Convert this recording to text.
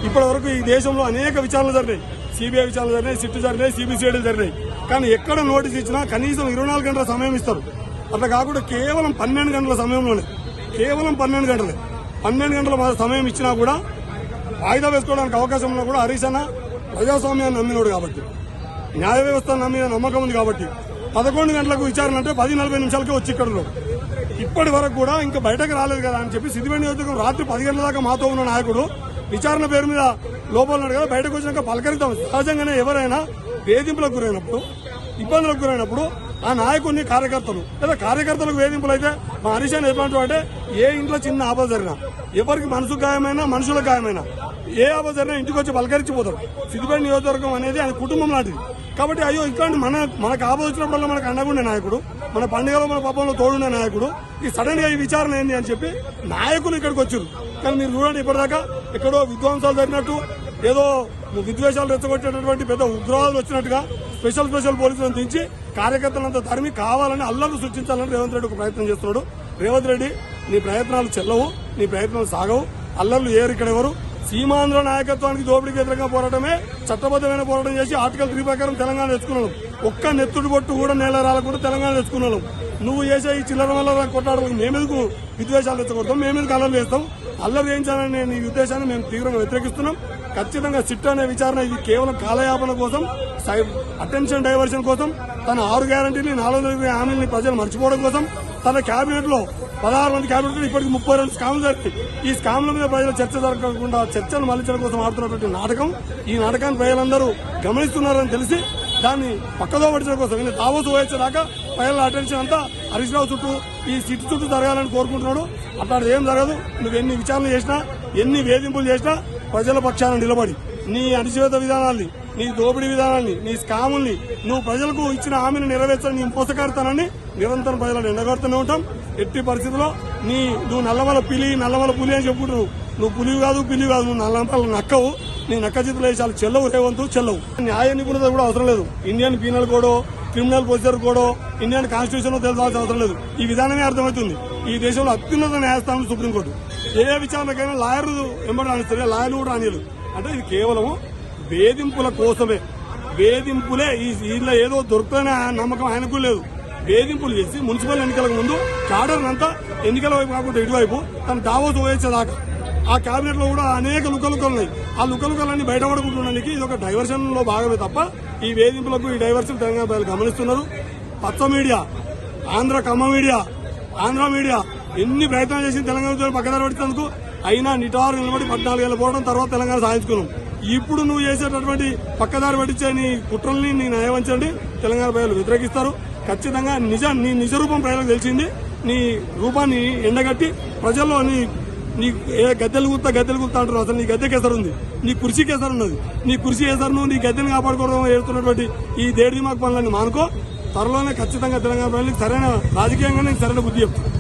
ఇప్పటి వరకు ఈ దేశంలో అనేక విచారణలు జరిగినాయి. సిబిఐ విచారణలు జరిగినాయి, సిట్ జరిగినాయి, సిబిసిఐడీలు జరిగినాయి. కానీ ఎక్కడ నోటీస్ ఇచ్చినా కనీసం 24 గంటల సమయం ఇస్తారు. అట్లా కాకుండా కేవలం 12 గంటల సమయంలోనే, కేవలం 12 గంటలే 12 గంటల సమయం ఇచ్చినా కూడా వాయిదా వేసుకోవడానికి అవకాశం ఉన్నా కూడా హరీష్ అన్న ప్రజాస్వామ్యాన్ని నమ్మినోడు కాబట్టి, న్యాయ వ్యవస్థను నమ్మిన నమ్మకం ఉంది కాబట్టి 11 గంటలకు విచారణ అంటే 10-40 నిమిషాలకే వచ్చి ఇక్కడ ఇప్పటి వరకు కూడా ఇంకా బయటకు రాలేదు కదా అని చెప్పి సిద్దిపేట నియోజకవర్గం రాత్రి 10 గంటల దాకా మాతో ఉన్న నాయకుడు విచారణ పేరు మీద లోపల ఉన్నాడు కదా, బయటకు వచ్చినాక పలకరిద్దాం. సహజంగానే ఎవరైనా వేధింపులకు గురైనప్పుడు, ఇబ్బందులకు గురైనప్పుడు ఆ నాయకుడిని కార్యకర్తలు లేదా కార్యకర్తలకు వేధింపులు అయితే మా హరీష్ అన్న ఎట్లాంటి అంటే ఏ ఇంట్లో చిన్న ఆపద జరిగినా, ఎవరికి మనసు గాయమైనా, మనుషుల గాయమైనా, ఏ ఆపద జరిగినా ఇంటికి వచ్చి పలకరించిపోతాడు. సిద్దిపేట నియోజకవర్గం అనేది ఆయన కుటుంబం లాంటిది కాబట్టి అయ్యో ఇట్లాంటి మనకు ఆపద వచ్చినప్పుడల్లా మనకు అండగుండే నాయకుడు, మన పండుగలో మన పాపంలో తోడుండే నాయకుడు ఈ సడన్ గా ఈ విచారణ ఏంది అని చెప్పి నాయకులు ఇక్కడికి వచ్చారు. కానీ మీరు చూడండి ఇప్పటిదాకా ఎక్కడో విధ్వంసాలు జరిగినట్టు, ఏదో విద్వేషాలు రెచ్చగొట్టేటటువంటి పెద్ద ఉగ్రవాదులు వచ్చినట్టుగా స్పెషల్ పోలీసులను దించి కార్యకర్తలంతా తరిమి కావాలని అల్లర్లు సృష్టించాలని రేవంత్ రెడ్డి ఒక ప్రయత్నం చేస్తున్నాడు. రేవంత్ రెడ్డి నీ ప్రయత్నాలు చెల్లవు, నీ ప్రయత్నాలు సాగవు. అల్లర్లు ఏరు ఇక్కడ ఎవరు? సీమాంధ్ర నాయకత్వానికి దోపిడీకి వ్యతిరేకంగా పోరాటమే చట్టబద్దమైన పోరాటం చేసి ఆర్టికల్ 3 ప్రకారం తెలంగాణ తెచ్చుకున్నాం. ఒక్క నెత్తుడు బొట్టు కూడా నేల రాలకుండా తెలంగాణ తెచ్చుకున్నాం. నువ్వు చేసే ఈ చిల్లర వల్ల కొట్లాడడానికి మేమెందుకు విద్వేషాలు తెచ్చకూడతాం, మేమెందుకు అల్లర్లు చేస్తాం? అల్లరి చేయించాలనే నీ ఉద్దేశాన్ని మేము తీవ్రంగా వ్యతిరేకిస్తున్నాం. ఖచ్చితంగా సిట్ అనే విచారణ ఇది కేవలం కాలయాపన కోసం, అటెన్షన్ డైవర్షన్ కోసం, తన 6 గ్యారంటీని 400 హామీలని ప్రజలు మర్చిపోవడం కోసం, తన కేబినెట్ లో 16 మంది కేబినెట్ ఇప్పటికి 32 స్కామ్లు జరిగాయి. ఈ స్కామ్ల మీద ప్రజలు చర్చ జరగకుండా చర్చలు మళ్లించడం కోసం ఆడుతున్నటువంటి నాటకం. ఈ నాటకాన్ని ప్రజలందరూ గమనిస్తున్నారని తెలిసి దాన్ని పక్కదో పడించడం కోసం ఈయన దావోసు వచ్చేదాకా ప్రజల అటెన్షన్ అంతా హరీష్ రావు చుట్టూ, ఈ సిట్ చుట్టూ జరగాలని కోరుకుంటున్నాడు. అట్లాంటి ఏం జరగదు. నువ్వు ఎన్ని విచారణ చేసినా, ఎన్ని వేధింపులు చేసినా ప్రజల పక్షాన నిలబడి నీ అణచివేత విధానాల్ని, నీ దోపిడీ విధానాన్ని, నీ స్కాముల్ని, నువ్వు ప్రజలకు ఇచ్చిన హామీని నెరవేర్చని నీ మోసకారితనాన్ని నిరంతరం ప్రజలను ఎండగడుతూనే ఉంటాం. ఎట్టి పరిస్థితుల్లో నువ్వు నల్లమల పులి అని చెప్పుకుంటున్నావు. నువ్వు పులివి కాదు, పిల్లి కాదు, నువ్వు నల్లమల నక్కవు. నీ నక్క చేతులు వేసాలు చెల్లవు, రేవంతు చెల్లవు. న్యాయ నిపుణత కూడా అవసరం లేదు. Indian penal kodo, criminal procedure kodo, Indian constitution తెలుసుకోవాల్సిన అవసరం లేదు. ఈ విధానమే అర్థమవుతుంది. ఈ దేశంలో అత్యున్నత న్యాయస్థానం సుప్రీంకోర్టు. ఏ విచారణకైనా లాయర్లు వెంబడి రాణిస్తారు, లాయర్లు కూడా రానియరు. అంటే ఇది కేవలం వేధింపుల కోసమే. వేధింపులే. వీళ్ళ ఏదో దొరుకుతుందనే నమ్మకం ఆయనకు లేదు. వేధింపులు చేసి మున్సిపల్ ఎన్నికలకు ముందు క్యాడర్ అంతా ఎన్నికల వైపు కాకుండా ఇటువైపు తన దావోసు పోయేదాకా ఆ కేబినెట్ లో కూడా అనేక లుకలుకలు ఉన్నాయి. ఆ లుకలుకలన్నీ బయటపడుకుంటున్నానికి ఇది ఒక డైవర్షన్ లో భాగమే తప్ప ఈ వేధింపులకు, ఈ డైవర్షన్ తెలంగాణ ప్రజలు గమనిస్తున్నారు. పచ్చ మీడియా, కమ్మ మీడియా, ఆంధ్ర మీడియా ఎన్ని ప్రయత్నాలు చేసి తెలంగాణ పక్కదారి పట్టినందుకు అయినా నిటారు నిలబడి 14 ఏళ్ళు పోవడం తర్వాత తెలంగాణ సాధించుకున్నాం. ఇప్పుడు నువ్వు చేసేటటువంటి పక్కదారి పట్టించే నీ కుట్రల్ని, నీ నయవంచండి తెలంగాణ ప్రజలు వ్యతిరేకిస్తారు. ఖచ్చితంగా నీ నిజ రూపం ప్రజలకు తెలిసింది. నీ రూపాన్ని ఎండగట్టి ప్రజల్లో నీ గద్దెలు గుర్తా అంటారు. అసలు నీ గద్దెకి ఎసరు ఉంది, నీ కుర్చీకి ఎసరు ఉన్నది. నీ కుర్చీ ఎసరును, నీ గద్దెని కాపాడుకోవడం ఏడుతున్నటువంటి ఈ దేడిమాకు పనులన్నీ మానుకో. త్వరలోనే ఖచ్చితంగా తెలంగాణ ప్రజలకు సరైన రాజకీయంగానే సరైన బుద్ధి చెప్తారు.